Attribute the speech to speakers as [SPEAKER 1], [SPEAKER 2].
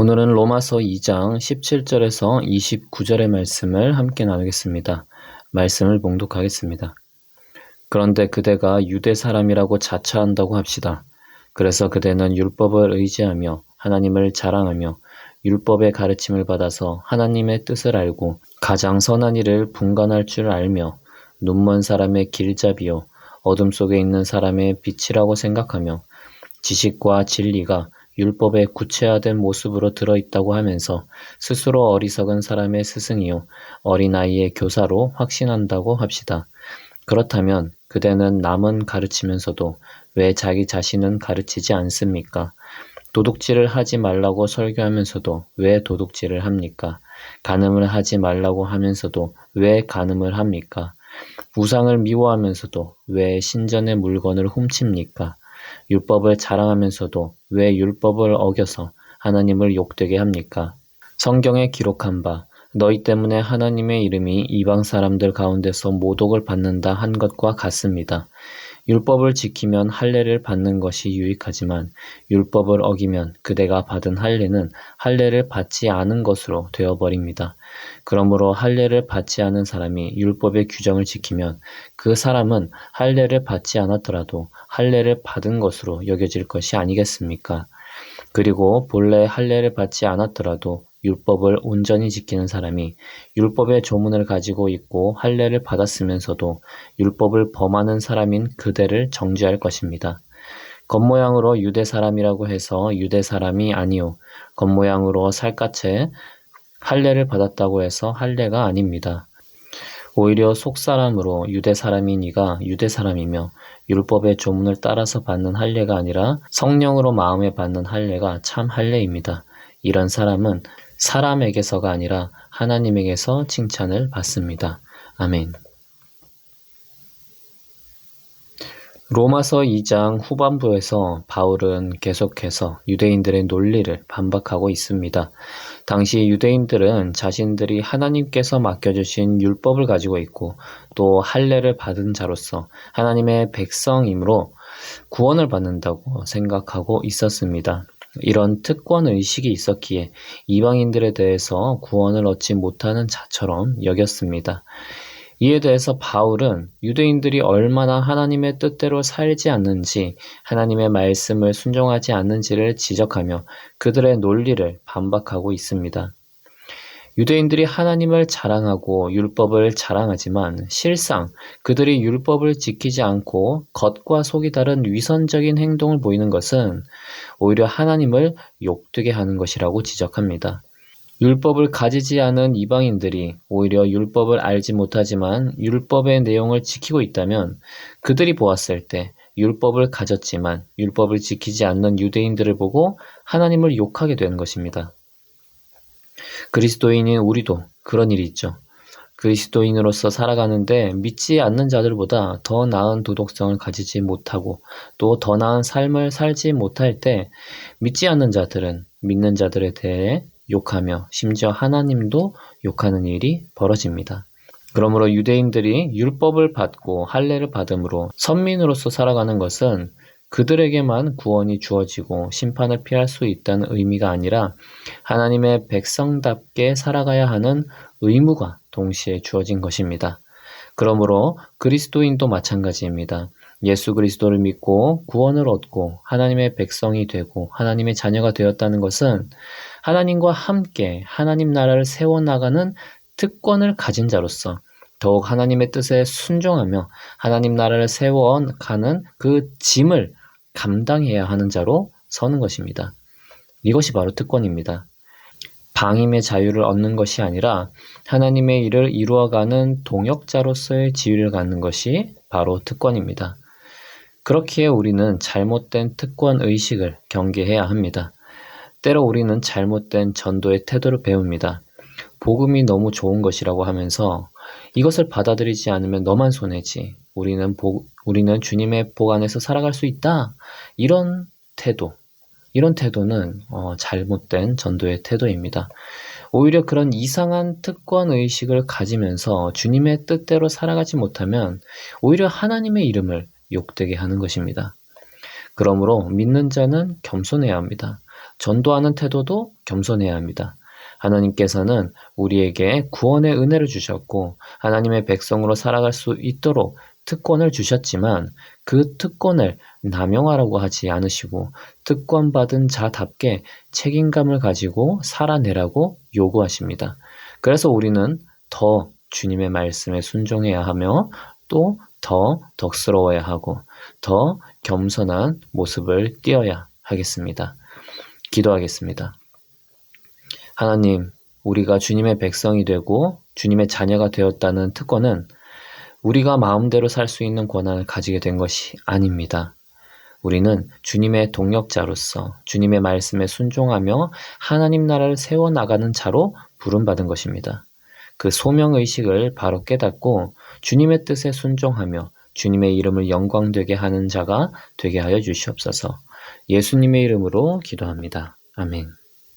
[SPEAKER 1] 오늘은 로마서 2장 17절에서 29절의 말씀을 함께 나누겠습니다. 말씀을 봉독하겠습니다. 그런데 그대가 유대 사람이라고 자처한다고 합시다. 그래서 그대는 율법을 의지하며 하나님을 자랑하며 율법의 가르침을 받아서 하나님의 뜻을 알고 가장 선한 일을 분간할 줄 알며 눈먼 사람의 길잡이요 어둠 속에 있는 사람의 빛이라고 생각하며 지식과 진리가 율법의 구체화된 모습으로 들어있다고 하면서 스스로 어리석은 사람의 스승이요 어린아이의 교사로 확신한다고 합시다. 그렇다면 그대는 남은 가르치면서도 왜 자기 자신은 가르치지 않습니까? 도둑질을 하지 말라고 설교하면서도 왜 도둑질을 합니까? 간음을 하지 말라고 하면서도 왜 간음을 합니까? 우상을 미워하면서도 왜 신전의 물건을 훔칩니까? 율법을 자랑하면서도 왜 율법을 어겨서 하나님을 욕되게 합니까? 성경에 기록한 바 너희 때문에 하나님의 이름이 이방 사람들 가운데서 모독을 받는다 한 것과 같습니다. 율법을 지키면 할례를 받는 것이 유익하지만 율법을 어기면 그대가 받은 할례는 할례를 받지 않은 것으로 되어버립니다. 그러므로 할례를 받지 않은 사람이 율법의 규정을 지키면 그 사람은 할례를 받지 않았더라도 할례를 받은 것으로 여겨질 것이 아니겠습니까? 그리고 본래 할례를 받지 않았더라도 율법을 온전히 지키는 사람이 율법의 조문을 가지고 있고 할례를 받았으면서도 율법을 범하는 사람인 그대를 정죄할 것입니다. 겉모양으로 유대 사람이라고 해서 유대 사람이 아니요 겉모양으로 살갗에 할례를 받았다고 해서 할례가 아닙니다. 오히려 속사람으로 유대 사람이니가 유대 사람이며 율법의 조문을 따라서 받는 할례가 아니라 성령으로 마음에 받는 할례가 참 할례입니다. 이런 사람은 사람에게서가 아니라 하나님에게서 칭찬을 받습니다. 아멘. 로마서 2장 후반부에서 바울은 계속해서 유대인들의 논리를 반박하고 있습니다. 당시 유대인들은 자신들이 하나님께서 맡겨주신 율법을 가지고 있고 또 할례를 받은 자로서 하나님의 백성이므로 구원을 받는다고 생각하고 있었습니다. 이런 특권의식이 있었기에 이방인들에 대해서 구원을 얻지 못하는 자처럼 여겼습니다. 이에 대해서 바울은 유대인들이 얼마나 하나님의 뜻대로 살지 않는지, 하나님의 말씀을 순종하지 않는지를 지적하며 그들의 논리를 반박하고 있습니다. 유대인들이 하나님을 자랑하고 율법을 자랑하지만 실상 그들이 율법을 지키지 않고 겉과 속이 다른 위선적인 행동을 보이는 것은 오히려 하나님을 욕되게 하는 것이라고 지적합니다. 율법을 가지지 않은 이방인들이 오히려 율법을 알지 못하지만 율법의 내용을 지키고 있다면 그들이 보았을 때 율법을 가졌지만 율법을 지키지 않는 유대인들을 보고 하나님을 욕하게 되는 것입니다. 그리스도인인 우리도 그런 일이 있죠. 그리스도인으로서 살아가는데 믿지 않는 자들보다 더 나은 도덕성을 가지지 못하고 또 더 나은 삶을 살지 못할 때 믿지 않는 자들은 믿는 자들에 대해 욕하며 심지어 하나님도 욕하는 일이 벌어집니다. 그러므로 유대인들이 율법을 받고 할례를 받음으로 선민으로서 살아가는 것은 그들에게만 구원이 주어지고 심판을 피할 수 있다는 의미가 아니라 하나님의 백성답게 살아가야 하는 의무가 동시에 주어진 것입니다. 그러므로 그리스도인도 마찬가지입니다. 예수 그리스도를 믿고 구원을 얻고 하나님의 백성이 되고 하나님의 자녀가 되었다는 것은 하나님과 함께 하나님 나라를 세워나가는 특권을 가진 자로서 더욱 하나님의 뜻에 순종하며 하나님 나라를 세워가는 그 짐을 감당해야 하는 자로 서는 것입니다. 이것이 바로 특권입니다. 방임의 자유를 얻는 것이 아니라 하나님의 일을 이루어가는 동역자로서의 지위를 갖는 것이 바로 특권입니다. 그렇기에 우리는 잘못된 특권 의식을 경계해야 합니다. 때로 우리는 잘못된 전도의 태도를 배웁니다. 복음이 너무 좋은 것이라고 하면서 이것을 받아들이지 않으면 너만 손해지. 우리는 주님의 복 안에서 살아갈 수 있다. 이런 태도는 잘못된 전도의 태도입니다. 오히려 그런 이상한 특권 의식을 가지면서 주님의 뜻대로 살아가지 못하면 오히려 하나님의 이름을 욕되게 하는 것입니다. 그러므로 믿는 자는 겸손해야 합니다. 전도하는 태도도 겸손해야 합니다. 하나님께서는 우리에게 구원의 은혜를 주셨고 하나님의 백성으로 살아갈 수 있도록 특권을 주셨지만 그 특권을 남용하라고 하지 않으시고 특권받은 자답게 책임감을 가지고 살아내라고 요구하십니다. 그래서 우리는 더 주님의 말씀에 순종해야 하며 또 더 덕스러워야 하고 더 겸손한 모습을 띄어야 하겠습니다. 기도하겠습니다. 하나님, 우리가 주님의 백성이 되고 주님의 자녀가 되었다는 특권은 우리가 마음대로 살 수 있는 권한을 가지게 된 것이 아닙니다. 우리는 주님의 동역자로서 주님의 말씀에 순종하며 하나님 나라를 세워나가는 자로 부름받은 것입니다. 그 소명의식을 바로 깨닫고 주님의 뜻에 순종하며 주님의 이름을 영광되게 하는 자가 되게 하여 주시옵소서. 예수님의 이름으로 기도합니다. 아멘.